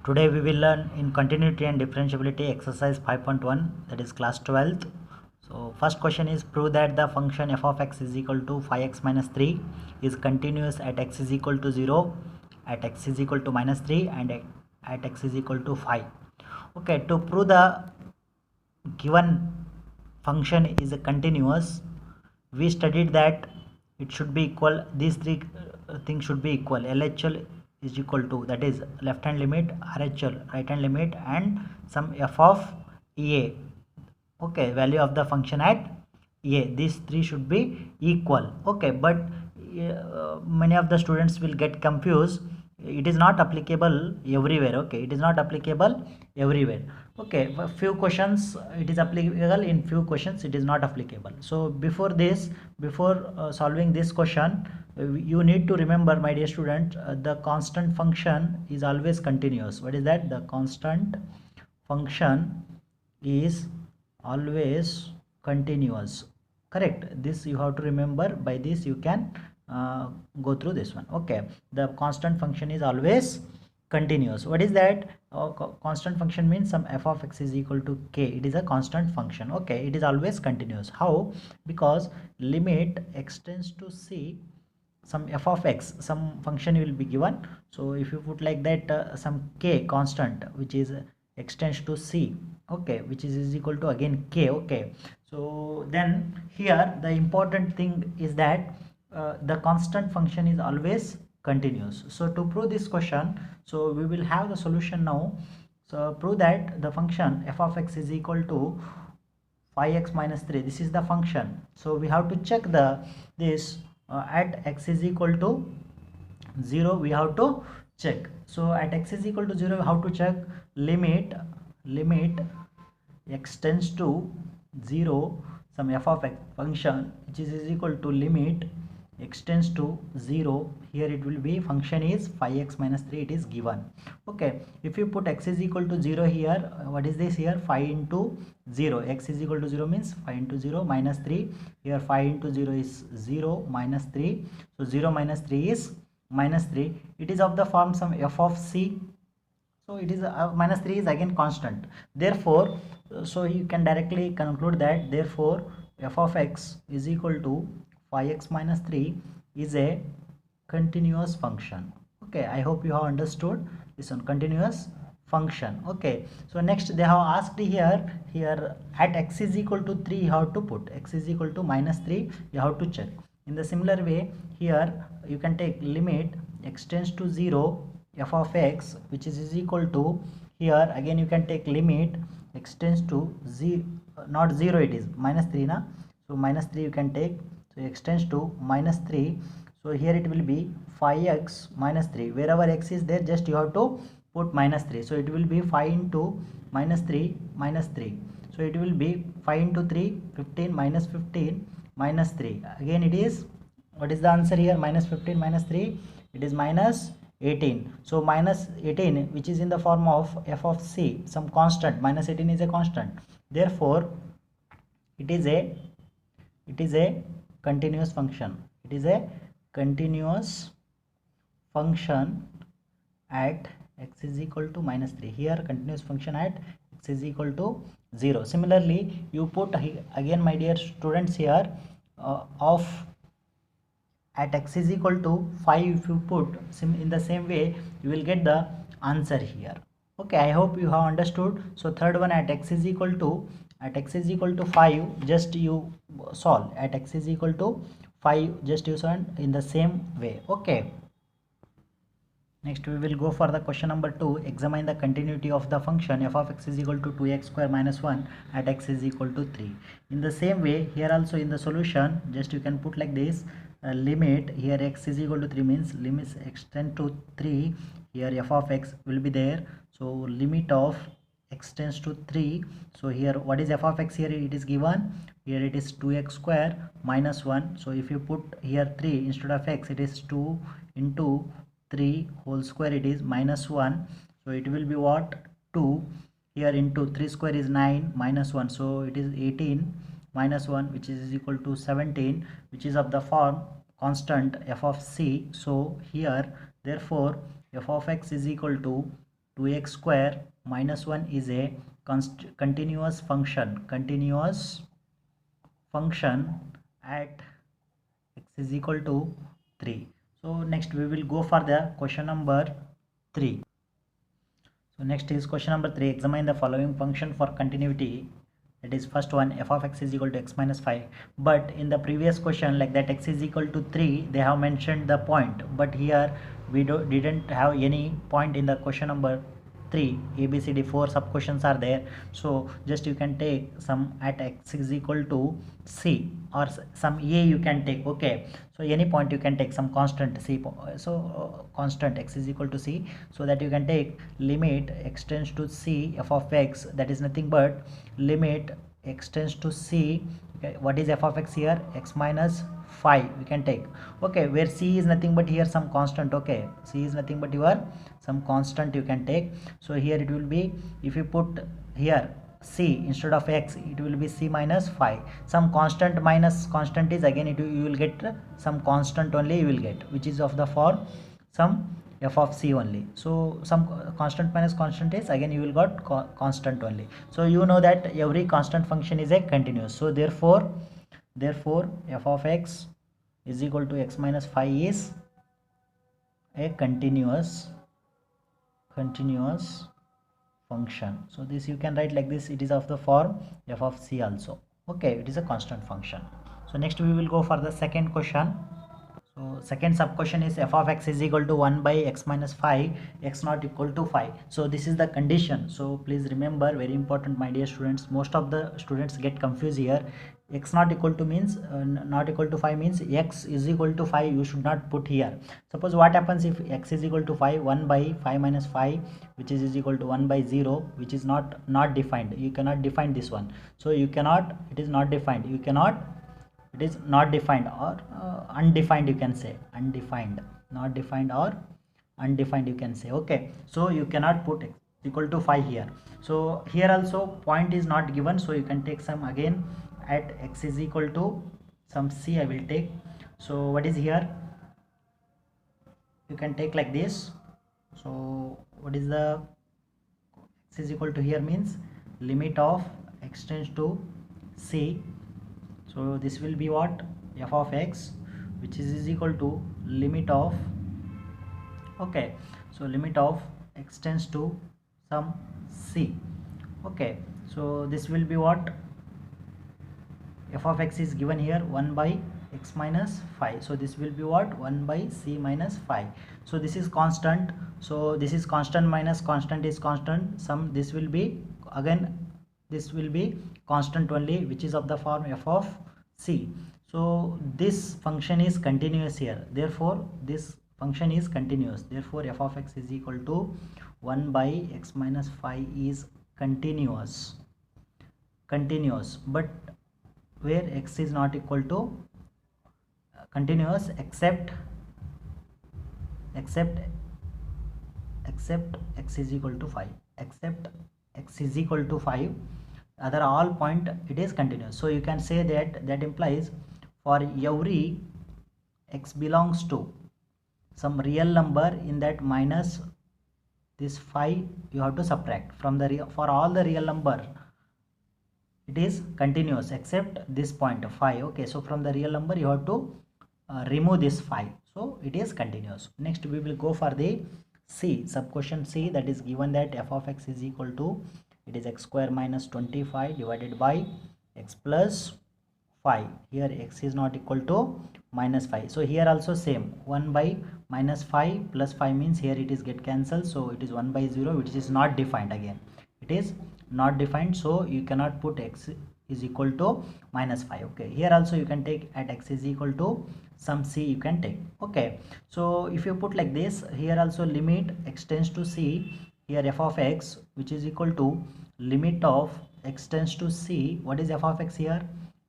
Today we will learn in continuity and differentiability exercise 5.1, that is class 12th. So first question is, prove that the function f of x is equal to 5x minus 3 is continuous at x is equal to 0, at x is equal to minus 3 and at x is equal to 5. Okay, to prove the given function is a continuous, we studied that it should be equal, these three things should be equal. LHL is equal to, that is left hand limit, RHL right hand limit, and some f of EA, okay, value of the function at EA. These three should be equal. Okay, but many of the students will get confused. It is not applicable everywhere. Okay, it is not applicable everywhere. Okay, for few questions it is applicable, in few questions it is not applicable. So before this, before solving this question, you need to remember, my dear student, the constant function is always continuous. What is that? The constant function is always continuous. Correct, this you have to remember. By this you can go through this one. Okay, the constant function is always continuous. What is that? Constant function means some f of x is equal to k. It is a constant function. Okay, it is always continuous. How? Because limit x tends to c, some f of x, some function will be given. So if you put like that, some k constant which is extends to c, okay, which is equal to again k. Okay, so then here the important thing is that the constant function is always continuous. So to prove this question, so we will have the solution now. So prove that the function f of x is equal to 5x minus 3. This is the function. So we have to check the this at x is equal to 0, we have to check. So at x is equal to 0, we have to check limit x tends to 0, some f of x function which is equal to limit x tends to 0. Here it will be, function is 5x minus 3, it is given. Okay, if you put x is equal to 0 here, what is this here? 5 into 0. X is equal to 0 means 5 into 0 minus 3. Here 5 into 0 is 0 minus 3. So 0 minus 3 is minus 3. It is of the form some f of c. So it is minus 3 is again constant. Therefore, so you can directly conclude that therefore f of x is equal to 5x minus 3 is a continuous function. Okay, I hope you have understood this one, continuous function. Okay, so next they have asked here at x is equal to 3 you have to put, x is equal to minus 3 you have to check. In the similar way here you can take limit x tends to 0 f of x which is equal to, here again you can take limit x tends to 0, not 0, it is minus 3 na, so minus 3 you can take. So x tends to minus 3. So here it will be 5x minus 3. Wherever x is there, just you have to put minus 3. So it will be 5 into minus 3 minus 3. So it will be 5 into 3, 15 minus 15 minus 3. Again it is, what is the answer here? Minus 15 minus 3, it is minus 18. So minus 18 which is in the form of f of c, some constant. Minus 18 is a constant. Therefore it is a continuous function. It is a continuous function at x is equal to minus 3. Here continuous function at x is equal to 0. Similarly you put again, my dear students, here of at x is equal to 5, if you put in the same way you will get the answer here. Okay, I hope you have understood. So third one, at x is equal to 5, just you solve. At x is equal to 5, just you solve in the same way. Okay, next we will go for the question number 2. Examine the continuity of the function f of x is equal to 2x square minus 1 at x is equal to 3. In the same way here also, in the solution just you can put like this, limit here x is equal to 3 means limits x tend to 3. Here f of x will be there. So limit of x tends to 3. So here what is f of x? Here it is given, here it is 2x square minus 1. So if you put here 3 instead of x, it is 2 into 3 whole square, it is minus 1. So it will be what? 2 here into 3 square is 9 minus 1. So it is 18 minus 1 which is equal to 17, which is of the form constant f of c. So here therefore f of x is equal to 2x square minus 1 is a continuous function at x is equal to 3. So next we will go for the question number 3. So next is question number 3. Examine the following function for continuity. That is first one, f of x is equal to x minus 5. But in the previous question, like that x is equal to 3, they have mentioned the point. But here we didn't have any point in the question number 3. A, B, C, D, 4 sub questions are there. So just you can take some at x is equal to c, or some a you can take. Okay, so any point you can take some constant c. So constant x is equal to c, so that you can take limit x tends to c f of x, that is nothing but limit x tends to c. Okay, what is f of x here? X minus 5 we can take. Okay, where c is nothing but here some constant. Okay, c is nothing but your some constant you can take. So here it will be, if you put here c instead of x, it will be c minus 5. Some constant minus constant is again you will get some constant only you will get, which is of the form some f of c only. So some constant minus constant is again you will got constant only. So you know that every constant function is a continuous. So therefore f of x is equal to x minus 5 is a continuous function. So this you can write like this, it is of the form f of c also. Okay, it is a constant function. So next we will go for the second question. So second sub question is f of x is equal to 1 by x minus 5, x not equal to 5. So this is the condition. So please remember, very important my dear students, most of the students get confused here. X not equal to means not equal to 5 means x is equal to 5 you should not put here. Suppose what happens if x is equal to 5, 1 by 5 minus 5 which is equal to 1 by 0, which is not defined. You cannot define this one. So you cannot, it is not defined, you cannot, it is not defined or undefined you can say, undefined, not defined or undefined you can say. Okay, so you cannot put x equal to 5 here. So here also point is not given, so you can take some again at x is equal to some c I will take. So what is here, you can take like this. So what is the x is equal to here means limit of x tends to c. So this will be what, f of x, which is equal to limit of, okay, so limit of x tends to some c. Okay, so this will be what, f of x is given here 1 by x minus 5. So this will be what, 1 by c minus 5. So this is constant. So this is constant minus constant is constant. Some this will be again, this will be constant only, which is of the form f of c. So this function is continuous here. Therefore this function is continuous. Therefore f of x is equal to 1 by x minus 5 is continuous. But where x is not equal to continuous except x is equal to 5, except x is equal to 5, other all point it is continuous. So you can say that implies for every x belongs to some real number in that minus this 5 you have to subtract from the real, for all the real number it is continuous except this point 5. Okay, so from the real number you have to remove this 5, so it is continuous. Next we will go for the c, sub question c, that is given that f of x is equal to, it is x square minus 25 divided by x plus 5. Here x is not equal to minus 5. So here also same, 1 by minus 5 plus 5 means here it is get cancelled. So it is 1 by 0, which is not defined again. It is not defined, so you cannot put x is equal to minus 5. Okay, here also you can take at x is equal to some c you can take. Okay, so if you put like this, here also limit x tends to c, here f of x which is equal to limit of x tends to c. What is f of x here?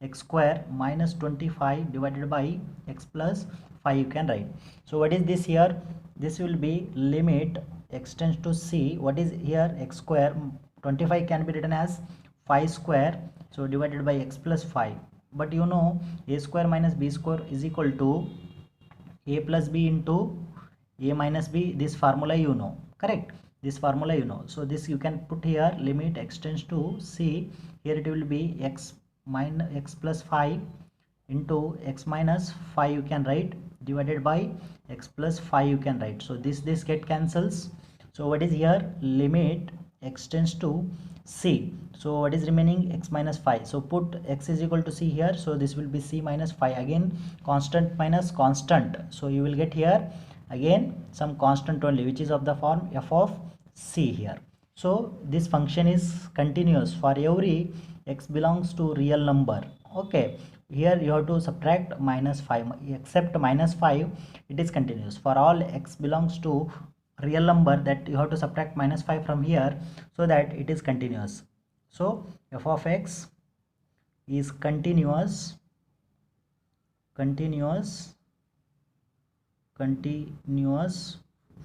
X square minus 25 divided by x plus 5 you can write. So what is this here? This will be limit x tends to c. What is here? X square, 25 can be written as 5 square, so divided by x plus 5. But you know a square minus b square is equal to a plus b into a minus b, this formula you know, correct? this formula you know. So this you can put here, limit x tends to c. Here it will be x plus 5 into x minus 5 you can write, divided by x plus 5 you can write. So this get cancels. So what is here, limit x tends to c. So what is remaining, x minus 5. So put x is equal to c here. So this will be c minus 5. Again constant minus constant. So you will get here again some constant only, which is of the form f of c here. So this function is continuous for every x belongs to real number. Okay, here you have to subtract minus 5, except minus 5 it is continuous. For all x belongs to real number, that you have to subtract minus 5 from here, so that it is continuous. So f of x is continuous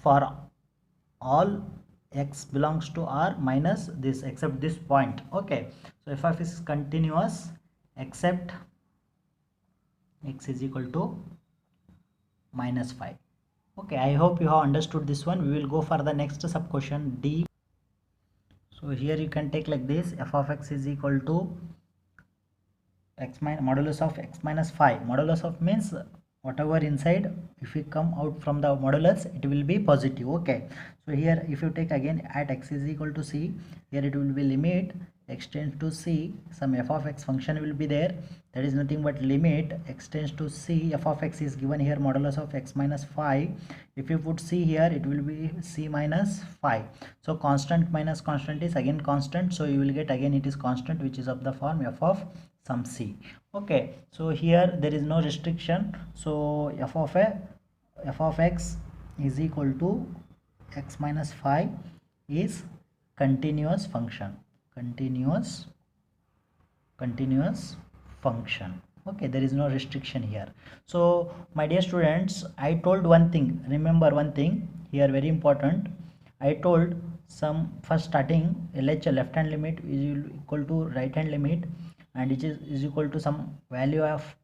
for all x belongs to R minus this, except this point. Okay, so f of x is continuous except x is equal to minus 5. Okay, I hope you have understood this one. We will go for the next sub question D. So here you can take like this, f of x is equal to x minus modulus of x minus 5. Modulus of means whatever inside, if we come out from the modulus, it will be positive. Okay, so here if you take again at x is equal to c, here it will be limit x tends to c, some f of x function will be there, that is nothing but limit x tends to c. F of x is given here modulus of x minus 5. If you put c here, it will be c minus 5. So constant minus constant is again constant, so you will get again it is constant, which is of the form f of some c. Okay, so here there is no restriction. So f of x is equal to x minus 5 is continuous function, continuous function. Okay, there is no restriction here. So my dear students, I told one thing, remember one thing here, very important. I told some first starting LHS, left hand limit is equal to right hand limit, and it is equal to some value of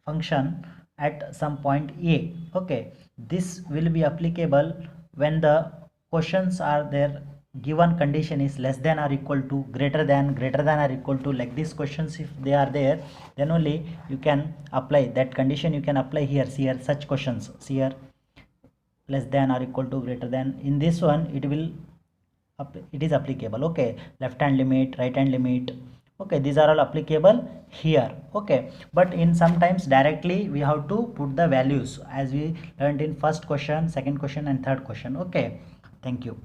function at some point a. Okay, this will be applicable when the questions are there, given condition is less than or equal to, greater than or equal to, like these questions if they are there, then only you can apply that condition. You can apply here, see here such questions, see here less than or equal to, greater than. In this one it is applicable. Okay, left hand limit, right hand limit. Okay, these are all applicable here. Okay, but in sometimes directly we have to put the values, as we learned in first question, second question and third question. Okay, thank you.